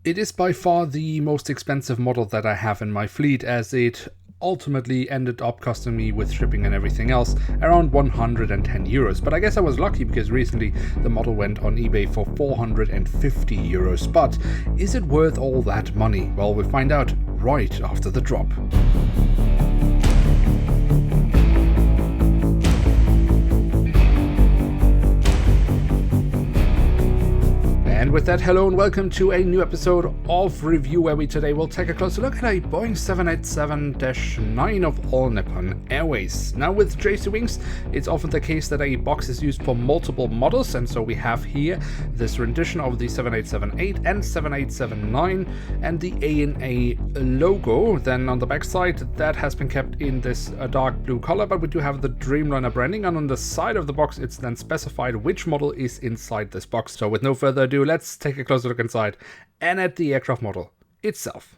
It is by far the most expensive model that I have in my fleet, as it ultimately ended up costing me, with shipping and everything else, around 110 euros. But I guess I was lucky because recently the model went on eBay for 450 euros. But is it worth all that money? Well, we'll find out right after the drop. And with that, hello and welcome to a new episode of Review, where we today will take a closer look at a Boeing 787-9 of All Nippon Airways. Now, with jcwings, it's often the case that a box is used for multiple models, and so we have here this rendition of the 787-8 and 787-9 and the ANA logo. Then on the back side, that has been kept in this dark blue color, but we do have the Dreamliner branding, and on the side of the box it's then specified which model is inside this box. So with no further ado, let's take a closer look inside and at the aircraft model itself.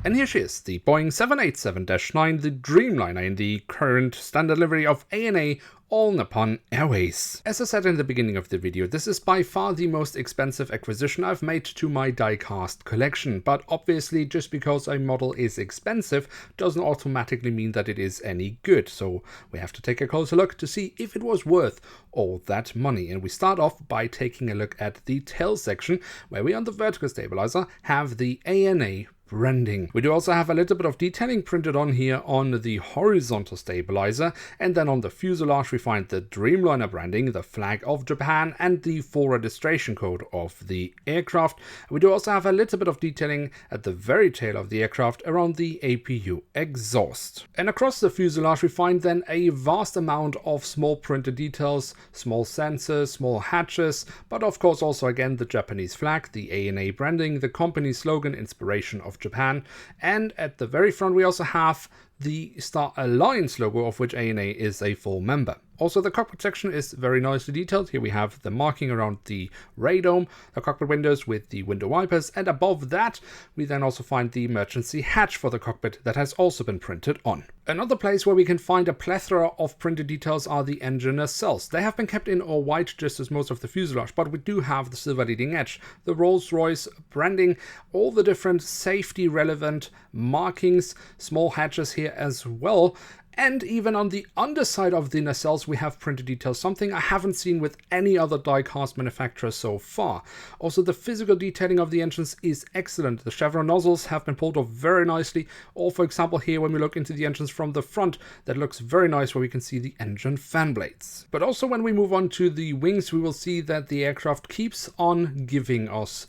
And here she is, the Boeing 787-9, the Dreamliner in the current standard livery of ANA All Nippon Airways. As I said in the beginning of the video, this is by far the most expensive acquisition I've made to my die-cast collection, but obviously just because a model is expensive doesn't automatically mean that it is any good, so we have to take a closer look to see if it was worth all that money. And we start off by taking a look at the tail section, where we on the vertical stabilizer have the ANA branding. We do also have a little bit of detailing printed on here on the horizontal stabilizer, and then on the fuselage we find the Dreamliner branding, the flag of Japan, and the full registration code of the aircraft. We do also have a little bit of detailing at the very tail of the aircraft around the APU exhaust. And across the fuselage we find then a vast amount of small printed details, small sensors, small hatches, but of course also again the Japanese flag, the ANA branding, the company slogan, Inspiration of Japan, and at the very front we also have the Star Alliance logo, of which ANA is a full member. Also, the cockpit section is very nicely detailed. Here we have the marking around the radome, the cockpit windows with the window wipers, and above that we then also find the emergency hatch for the cockpit that has also been printed on. Another place where we can find a plethora of printed details are the engine nacelles. They have been kept in all white, just as most of the fuselage, but we do have the silver leading edge, the Rolls-Royce branding, all the different safety relevant markings, small hatches here as well. And even on the underside of the nacelles we have printed details, something I haven't seen with any other die-cast manufacturer so far. Also, the physical detailing of the engines is excellent. The chevron nozzles have been pulled off very nicely. Or for example here, when we look into the engines from the front, that looks very nice, where we can see the engine fan blades. But also when we move on to the wings, we will see that the aircraft keeps on giving us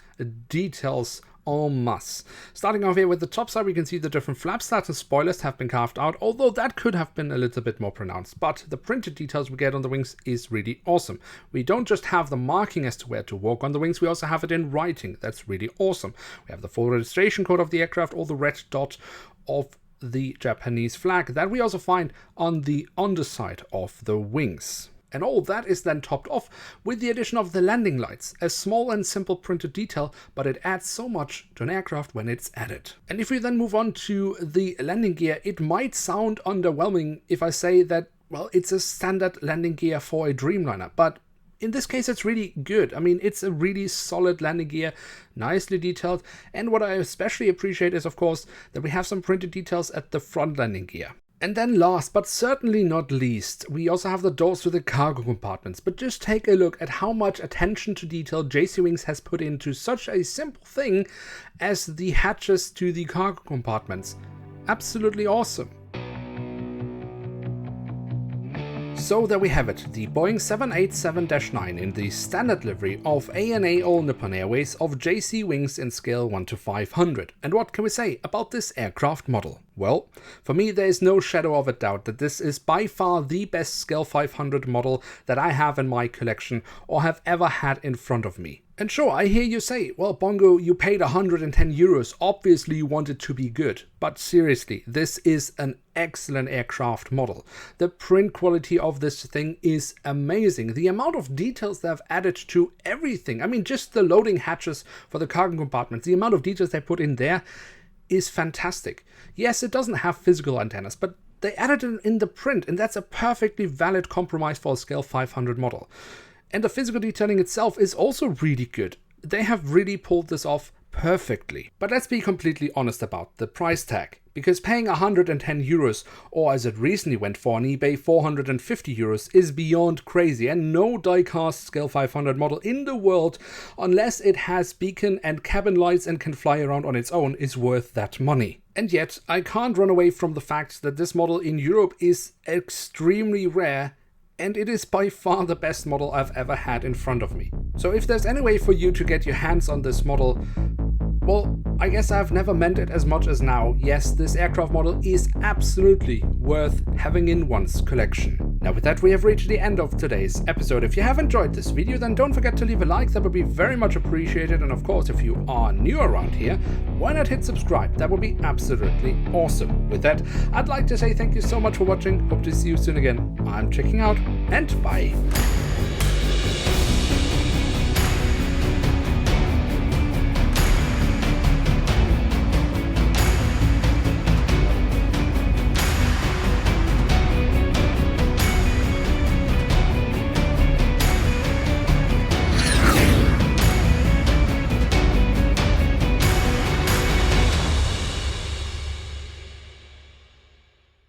details en masse. Starting off here with the top side, we can see the different flap slats and spoilers have been carved out, although that could have been a little bit more pronounced. But the printed details we get on the wings is really awesome. We don't just have the marking as to where to walk on the wings, we also have it in writing. That's really awesome. We have the full registration code of the aircraft, or the red dot of the Japanese flag that we also find on the underside of the wings. And all that is then topped off with the addition of the landing lights, a small and simple printed detail, but it adds so much to an aircraft when it's added. And if we then move on to the landing gear, it might sound underwhelming if I say that, well, it's a standard landing gear for a Dreamliner, but in this case it's really good. I mean, it's a really solid landing gear, nicely detailed, and what I especially appreciate is, of course, that we have some printed details at the front landing gear. And then last, but certainly not least, we also have the doors to the cargo compartments. But just take a look at how much attention to detail jcwings has put into such a simple thing as the hatches to the cargo compartments. Absolutely awesome. So there we have it, the Boeing 787-9 in the standard livery of ANA All Nippon Airways of jcwings in scale 1 to 500. And what can we say about this aircraft model? Well, for me there is no shadow of a doubt that this is by far the best scale 500 model that I have in my collection or have ever had in front of me. And sure, I hear you say, well, Bongo, you paid 110 euros, obviously you want it to be good. But seriously, this is an excellent aircraft model. The print quality of this thing is amazing. The amount of details they have added to everything, I mean, just the loading hatches for the cargo compartments, the amount of details they put in there is fantastic. Yes, it doesn't have physical antennas, but they added it in the print, and that's a perfectly valid compromise for a scale 500 model. And the physical detailing itself is also really good. They have really pulled this off perfectly. But let's be completely honest about the price tag, because paying 110 euros, or as it recently went for on eBay, 450 euros, is beyond crazy, and no die-cast Scale 500 model in the world, unless it has beacon and cabin lights and can fly around on its own, is worth that money. And yet, I can't run away from the fact that this model in Europe is extremely rare, and it is by far the best model I've ever had in front of me. So if there's any way for you to get your hands on this model, well, I guess I've never meant it as much as now. Yes, this aircraft model is absolutely worth having in one's collection. Now with that, we have reached the end of today's episode. If you have enjoyed this video, then don't forget to leave a like, that would be very much appreciated. And of course, if you are new around here, why not hit subscribe? That would be absolutely awesome. With that, I'd like to say thank you so much for watching. Hope to see you soon again. I'm checking out, and bye.